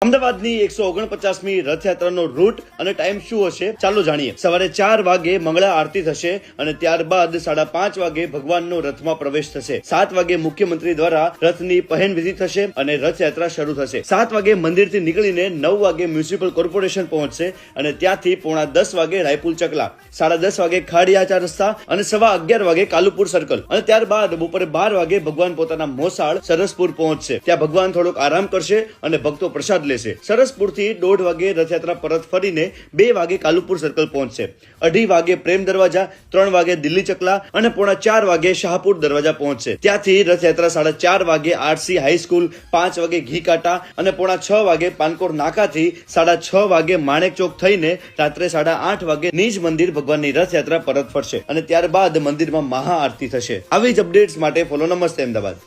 અમદાવાદની 149મી રથયાત્રાનો રૂટ અને ટાઈમ શું હશે ચાલો જાણીએ। સવારે 4 વાગે મંગળા આરતી થશે અને ત્યારબાદ 5:30 વાગે ભગવાનનો રથમાં પ્રવેશ થશે। 7 વાગે મુખ્યમંત્રી દ્વારા રથની પહન વિધિ થશે અને રથયાત્રા શરૂ થશે। 7 વાગે મંદિરથી નીકળીને 9 વાગે મ્યુનિસિપલ કોર્પોરેશન પહોંચશે અને ત્યાંથી 9:45 વાગે રાયપુર ચકલા, 10:30 વાગે ખાડિયા રસ્તા અને 11:15 વાગે કાલુપુર સર્કલ અને ત્યારબાદ બપોરે 12 વાગે ભગવાન પોતાના મોસાળ સરસપુર પહોંચશે। ત્યાં ભગવાન થોડોક આરામ કરશે અને ભક્તો પ્રસાદ લેશે। સરસપુરથી 1:30 વાગે રથયાત્રા પરત ફરીને 2 વાગે કાલુપુર સર્કલ પહોંચશે। 2:30 વાગે પ્રેમ દરવાજા, 3 વાગે દિલ્હી ચકલા અને 3:45 વાગે શાહપુર દરવાજા પહોંચશે। ત્યાંથી રથયાત્રા 4:30 વાગે આરસી હાઈસ્કૂલ, 5 વાગે ઘી કાંટા અને 5:45 વાગે પાનકોર નાકાથી 6:30 વાગે માણેક ચોક થઈને રાત્રે 8:30 વાગે નિજ મંદિર ભગવાનની રથયાત્રા પરત ફરશે અને ત્યારબાદ મંદિરમાં મહાઆરતી થશે। આવી જ અપડેટ્સ માટે ફોલો નમસ્તે અમદાવાદ।